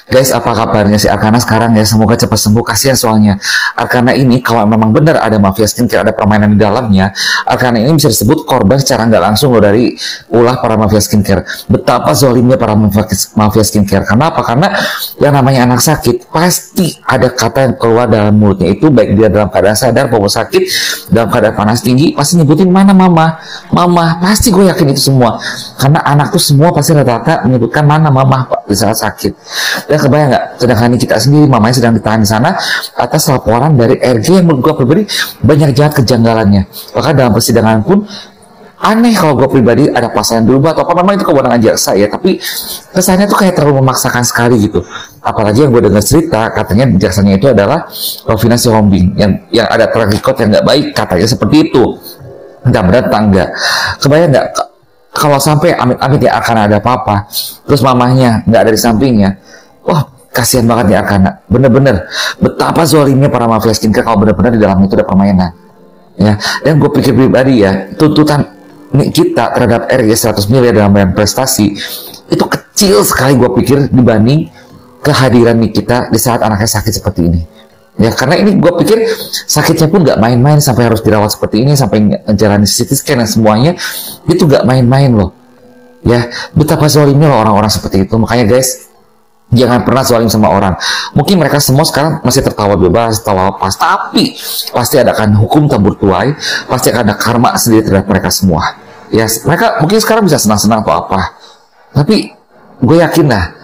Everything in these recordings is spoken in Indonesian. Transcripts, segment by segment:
Guys, apa kabarnya si Arkana sekarang ya? Semoga cepat sembuh. Kasihan soalnya Arkana ini kalau memang benar ada mafia skincare, ada permainan di dalamnya, Arkana ini bisa disebut korban secara nggak langsung loh dari ulah para mafia skincare. Betapa zolimnya para mafia skincare. Kenapa? Karena yang namanya anak sakit pasti ada kata yang keluar dalam mulutnya itu, baik dia dalam keadaan sadar bahwa sakit, dalam keadaan panas tinggi, pasti nyebutin mana mama, mama. Pasti gue yakin itu semua. Karena anak tuh semua pasti rata-rata menyebutkan mana mama di saat sakit. Dan kebayang nggak, sedangkan kita sendiri mamanya sedang ditahan di sana atas laporan dari RG yang menurut gue pribadi banyak jahat kejanggalannya. Bahkan dalam persidangan pun aneh kalau gue pribadi, ada pasal yang berubah atau apa, memang itu kewenangan jaksa ya, tapi kesannya tuh kayak terlalu memaksakan sekali gitu. Apalagi yang gue dengar cerita katanya jaksanya itu adalah Rovina Sihombing yang ada track record yang nggak baik, katanya seperti itu. Entah benar entah enggak. Kebayang nggak kalau sampai amit-amit ya akan ada apa-apa, terus mamahnya nggak ada di sampingnya. Wah, kasihan banget ya Arkana. Bener-bener betapa zolimnya para mafia skincare kalau bener-bener di dalam itu ada permainan. Ya, dan gue pikir pribadi ya, tuntutan kita terhadap RG 100 miliar dalam prestasi itu kecil sekali gue pikir dibanding kehadiran Nikita di saat anaknya sakit seperti ini. Ya, karena ini gue pikir sakitnya pun nggak main-main sampai harus dirawat seperti ini, sampai menjalani CT scan dan semuanya itu nggak main-main loh. Ya, betapa zolimnya loh orang-orang seperti itu. Makanya guys, jangan pernah zolim sama orang. Mungkin mereka semua sekarang masih tertawa bebas, tertawa lepas, tapi pasti ada kan hukum tabur tuai, pasti akan ada karma sendiri terhadap mereka semua. Ya, mereka mungkin sekarang bisa senang-senang atau apa, tapi gue yakin lah,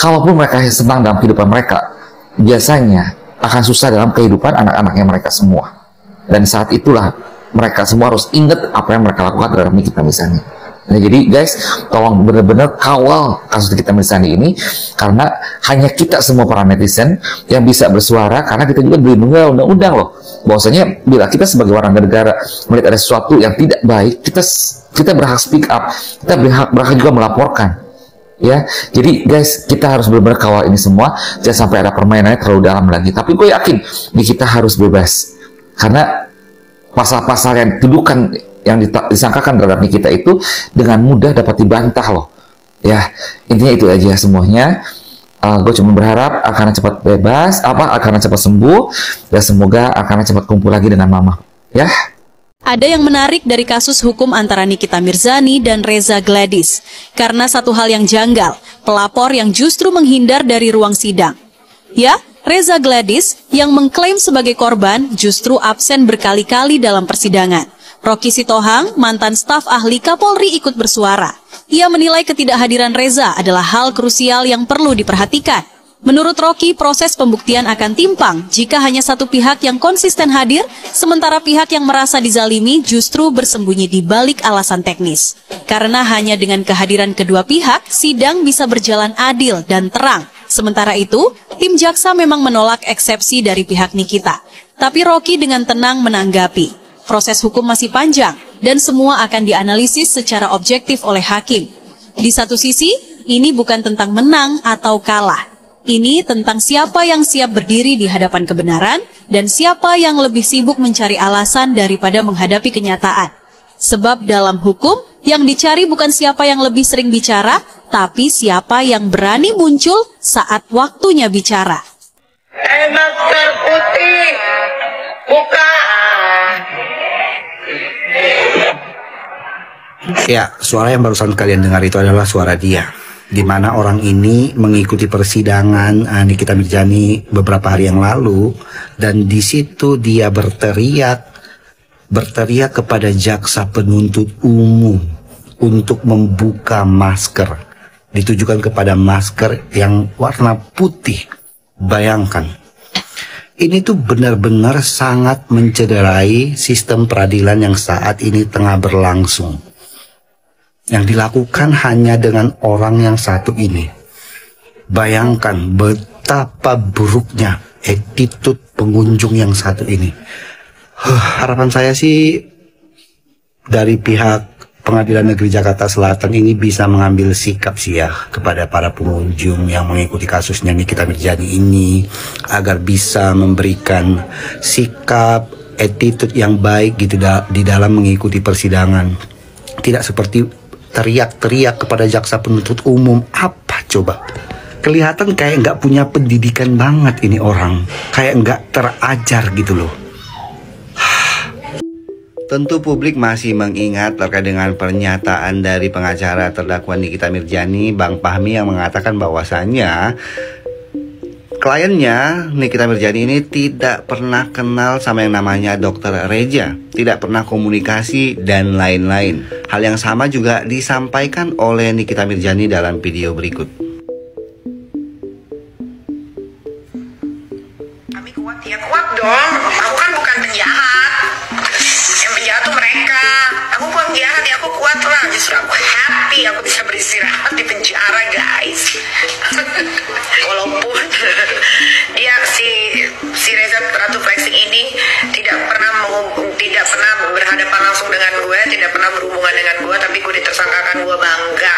kalaupun mereka senang dalam kehidupan mereka, biasanya akan susah dalam kehidupan anak-anaknya mereka semua. Dan saat itulah mereka semua harus ingat apa yang mereka lakukan terhadap Nikita Mirzani. Nah, jadi guys, tolong benar-benar kawal kasus Nikita Mirzani ini, karena hanya kita semua para netizen yang bisa bersuara, karena kita juga dilindungi oleh undang-undang loh. Bahwasanya bila kita sebagai warga negara melihat ada sesuatu yang tidak baik, kita berhak speak up, kita berhak juga melaporkan. Ya, jadi guys, kita harus benar-benar kawal ini semua, jangan sampai ada permainannya terlalu dalam lagi. Tapi gue yakin kita harus bebas, karena pasal-pasal yang tuduhkan yang disangkakan terhadap Nikita itu dengan mudah dapat dibantah loh. Ya, intinya itu aja semuanya. Gue cuma berharap Arkana cepat bebas, Arkana cepat sembuh, dan semoga Arkana cepat kumpul lagi dengan mama. Ya. Ada yang menarik dari kasus hukum antara Nikita Mirzani dan Reza Gladys, karena satu hal yang janggal, pelapor yang justru menghindar dari ruang sidang. Ya, Reza Gladys yang mengklaim sebagai korban justru absen berkali-kali dalam persidangan. Rocky Sitohang, mantan staf ahli Kapolri, ikut bersuara. Ia menilai ketidakhadiran Reza adalah hal krusial yang perlu diperhatikan. Menurut Rocky, proses pembuktian akan timpang jika hanya satu pihak yang konsisten hadir, sementara pihak yang merasa dizalimi justru bersembunyi di balik alasan teknis. Karena hanya dengan kehadiran kedua pihak, sidang bisa berjalan adil dan terang. Sementara itu, tim jaksa memang menolak eksepsi dari pihak Nikita. Tapi Rocky dengan tenang menanggapi, proses hukum masih panjang dan semua akan dianalisis secara objektif oleh hakim. Di satu sisi, ini bukan tentang menang atau kalah. Ini tentang siapa yang siap berdiri di hadapan kebenaran dan siapa yang lebih sibuk mencari alasan daripada menghadapi kenyataan. Sebab dalam hukum, yang dicari bukan siapa yang lebih sering bicara, tapi siapa yang berani muncul saat waktunya bicara. Masker putih, buka. Ya, suara yang barusan kalian dengar itu adalah suara dia, di mana orang ini mengikuti persidangan Nikita Mirzani beberapa hari yang lalu, dan di situ dia berteriak kepada jaksa penuntut umum untuk membuka masker, ditujukan kepada masker yang warna putih. Bayangkan, ini tuh benar-benar sangat mencederai sistem peradilan yang saat ini tengah berlangsung. Yang dilakukan hanya dengan orang yang satu ini. Bayangkan betapa buruknya attitude pengunjung yang satu ini. Harapan saya sih dari pihak Pengadilan Negeri Jakarta Selatan ini bisa mengambil sikap sih ya kepada para pengunjung yang mengikuti kasusnya Nikita Mirzani ini, agar bisa memberikan sikap, attitude yang baik gitu di dalam mengikuti persidangan. Tidak seperti teriak-teriak kepada jaksa penuntut umum. Apa coba? kelihatan kayak nggak punya pendidikan banget ini orang, kayak nggak terajar gitu loh. Tentu publik masih mengingat terkait dengan pernyataan dari pengacara terdakwa Nikita Mirzani, Bang Fahmi, yang mengatakan bahwasannya kliennya Nikita Mirzani ini tidak pernah kenal sama yang namanya Dokter Reja, tidak pernah komunikasi dan lain-lain. Hal yang sama juga disampaikan oleh Nikita Mirzani dalam video berikut. Kami kuat, ya kuat dong. Aku kan bukan penjahat. Yang penjahat tuh mereka. Aku bukan penjahat, ya aku kuat lah. Justru aku happy aku bisa beristirahat di penjara, guys. Walaupun dia si Reza Ratu Flexing ini tidak pernah berhadapan langsung dengan gue, tidak pernah berhubungan dengan gue, tapi gue ditersangkakan, gue bangga.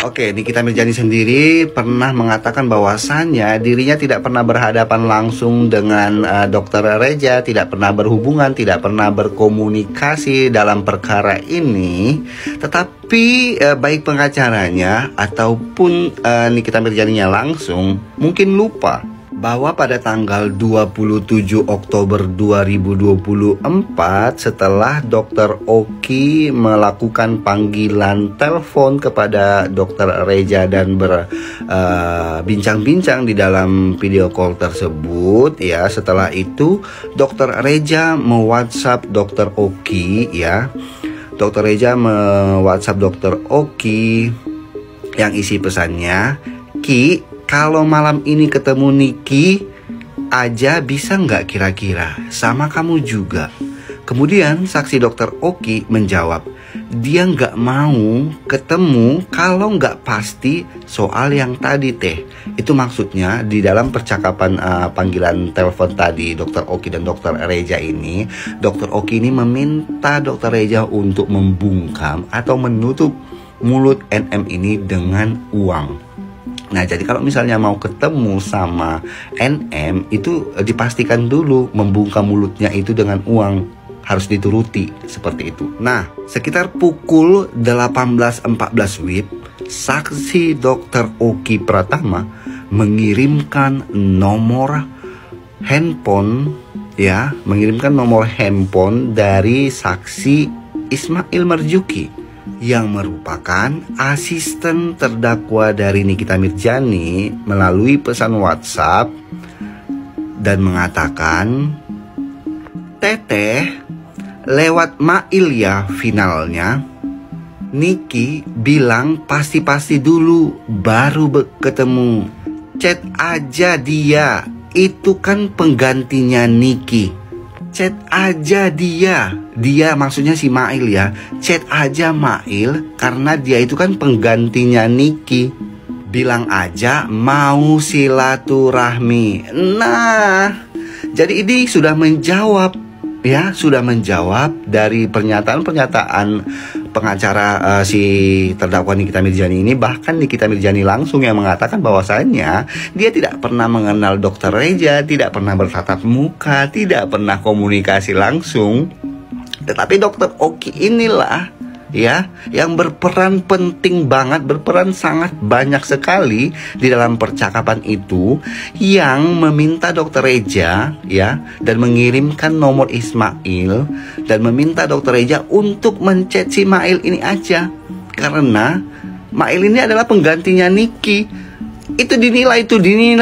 Oke, Nikita Mirzani sendiri pernah mengatakan bahwasannya dirinya tidak pernah berhadapan langsung dengan Dokter Reja, tidak pernah berhubungan, tidak pernah berkomunikasi dalam perkara ini. Tetapi baik pengacaranya ataupun Nikita Mirzaninya langsung mungkin lupa bahwa pada tanggal 27 Oktober 2024 setelah Dr. Oki melakukan panggilan telepon kepada Dr. Reja dan berbincang-bincang di dalam video call tersebut, ya, setelah itu Dr. Reja me-WhatsApp Dr. Oki, ya. Dr. Reja me-WhatsApp Dr. Oki yang isi pesannya, "Ki, kalau malam ini ketemu Niki aja bisa nggak kira-kira? Sama kamu juga." Kemudian saksi Dokter Oki menjawab, dia nggak mau ketemu kalau nggak pasti soal yang tadi teh. Itu maksudnya di dalam percakapan panggilan telepon tadi Dokter Oki dan Dokter Reja ini, Dokter Oki ini meminta Dokter Reja untuk membungkam atau menutup mulut NM ini dengan uang. Nah, jadi kalau misalnya mau ketemu sama NM itu dipastikan dulu membungkam mulutnya itu dengan uang, harus dituruti seperti itu. Nah, sekitar pukul 18.14 WIB, saksi Dr. Oki Pratama mengirimkan nomor handphone, ya, mengirimkan nomor handphone dari saksi Ismail Marzuki yang merupakan asisten terdakwa dari Nikita Mirzani melalui pesan WhatsApp dan mengatakan, "Teteh, lewat Mail ya finalnya. Niki bilang pasti-pasti dulu baru ketemu. Chat aja dia, itu kan penggantinya Niki. Chat aja dia." Dia maksudnya si Mail, ya. Chat aja Mail karena dia itu kan penggantinya Niki. Bilang aja mau silaturahmi. Nah, jadi ini sudah menjawab, ya, sudah menjawab dari pernyataan-pernyataan pengacara si terdakwa Nikita Mirzani ini. Bahkan Nikita Mirzani langsung yang mengatakan bahwasannya dia tidak pernah mengenal Dokter Reja, tidak pernah bertatap muka, tidak pernah komunikasi langsung. Tetapi Dokter Oki inilah, ya, yang berperan penting banget, berperan sangat banyak sekali di dalam percakapan itu, yang meminta Dokter Reja, ya, dan mengirimkan nomor Ismail dan meminta Dokter Reja untuk menchat si Mail ini aja, karena Mail ini adalah penggantinya Niki. Itu dinilai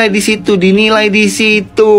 di situ.